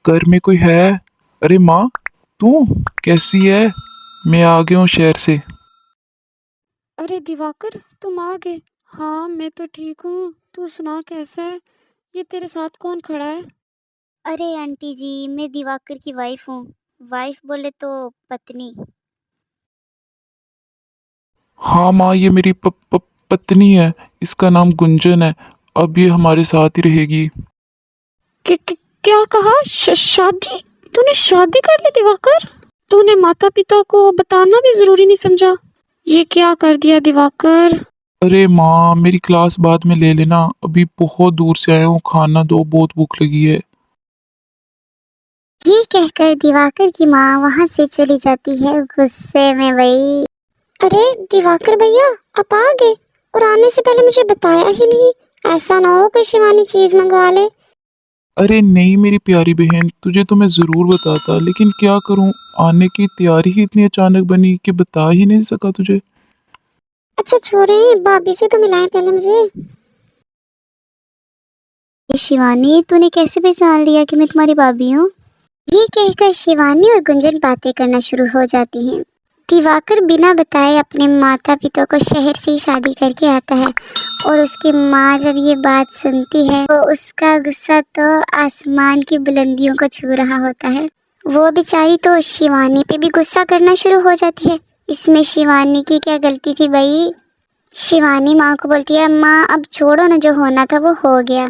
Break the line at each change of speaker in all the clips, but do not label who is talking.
घर में कोई है? अरे माँ, तू कैसी है? मैं आ गया हूँ शहर से।
अरे दिवाकर, तुम आ गए। हाँ, मैं तो ठीक हूँ। तू सुना कैसा है? ये तेरे साथ कौन खड़ा है?
अरे आंटी जी, मैं दिवाकर की वाइफ हूँ। वाइफ बोले तो पत्नी।
हाँ माँ, ये मेरी पत्नी है। इसका नाम गुंजन है। अब ये हमारे साथ ही रहेगी।
क्या कहा? शादी? तूने शादी कर ली दिवाकर? तूने माता पिता को बताना भी जरूरी नहीं समझा? ये क्या कर दिया दिवाकर?
अरे माँ, मेरी क्लास बाद में ले लेना। अभी बहुत दूर से आया हूँ, खाना दो, बहुत भूख लगी है।
ये कहकर दिवाकर की माँ वहाँ से चली जाती है गुस्से में। वही, अरे दिवाकर भैया, आप आ गए और आने से पहले मुझे बताया ही नहीं। ऐसा ना हो कि शिवानी चीज मंगवा ले।
अरे नहीं मेरी प्यारी बहन, तुझे तो मैं ज़रूर बताता, लेकिन क्या करूँ, आने की तैयारी ही इतनी अचानक बनी कि बता ही नहीं सका तुझे।
अच्छा छोड़े, भाभी से तो मिलाएं पहले मुझे। शिवानी, तूने कैसे पहचान लिया कि मैं तुम्हारी भाभी हूँ? ये कहकर शिवानी और गुंजन बातें करना शुरू हो जाती हैं। दिवाकर बिना बताए अपने माता पिता को शहर से ही शादी करके आता है और उसकी माँ जब ये बात सुनती है तो उसका गुस्सा तो आसमान की बुलंदियों को छू रहा होता है। वो बेचारी तो शिवानी पे भी गुस्सा करना शुरू हो जाती है। इसमें शिवानी की क्या गलती थी भाई? शिवानी माँ को बोलती है, माँ अब छोड़ो ना, जो होना था वो हो गया।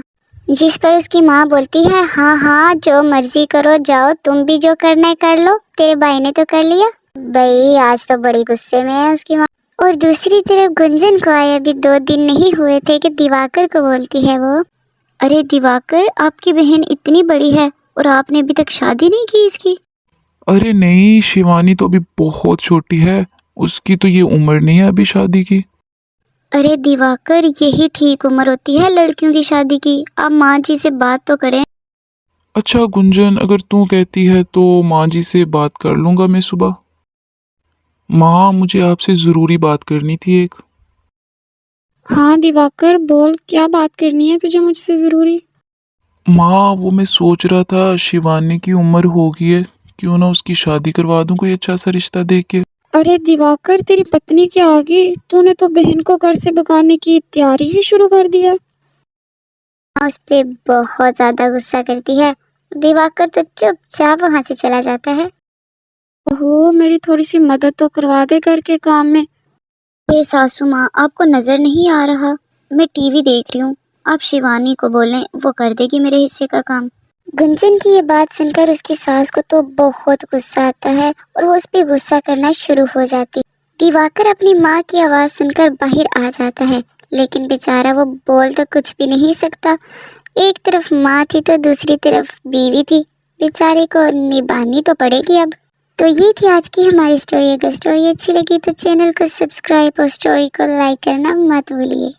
जिस पर उसकी माँ बोलती है, हाँ हाँ जो मर्जी करो, जाओ, तुम भी जो करना है कर लो, तेरे भाई ने तो कर लिया। भाई आज तो बड़ी गुस्से में है उसकी माँ। और दूसरी तरफ गुंजन को आए अभी 2 दिन नहीं हुए थे कि दिवाकर को बोलती है वो, अरे दिवाकर, आपकी बहन इतनी बड़ी है और आपने अभी तक शादी नहीं की इसकी।
अरे नहीं, शिवानी तो अभी बहुत छोटी है। उसकी तो ये उम्र नहीं है अभी शादी की।
अरे दिवाकर, यही ठीक उम्र होती है लड़कियों की शादी की। आप माँ जी से बात तो करें।
अच्छा गुंजन, अगर तू कहती है तो माँ जी से बात कर लूँगा मैं सुबह। माँ, मुझे आपसे ज़रूरी बात करनी थी एक।
हाँ दिवाकर, बोल, क्या बात करनी है तुझे मुझसे जरूरी?
माँ, वो मैं सोच रहा था शिवानी की उम्र हो गई है, क्यों ना उसकी शादी करवा दूँ कोई अच्छा सा रिश्ता देख के।
अरे दिवाकर, तेरी पत्नी क्या आ गई? तूने तो बहन को घर से भगाने की तैयारी ही शुरू कर दिया।
उस पे बहुत ज्यादा गुस्सा करती है। दिवाकर तो चुपचाप वहां से चला जाता है।
ओहो, मेरी थोड़ी सी मदद तो करवा दे घर के काम में।
हे सासू माँ, आपको नजर नहीं आ रहा? मैं टीवी देख रही हूँ। आप शिवानी को बोलें, वो कर देगी मेरे हिस्से का काम। गुंजन की ये बात सुनकर उसकी सास को तो बहुत गुस्सा आता है और वो उस पे गुस्सा करना शुरू हो जाती। दिवाकर अपनी माँ की आवाज सुनकर बाहर आ जाता है, लेकिन बेचारा वो बोल तो कुछ भी नहीं सकता। एक तरफ माँ थी तो दूसरी तरफ बीवी थी, बेचारे को निभानी तो पड़ेगी अब। तो ये थी आज की हमारी स्टोरी। अगर स्टोरी अच्छी लगी तो चैनल को सब्सक्राइब और स्टोरी को लाइक करना मत भूलिए।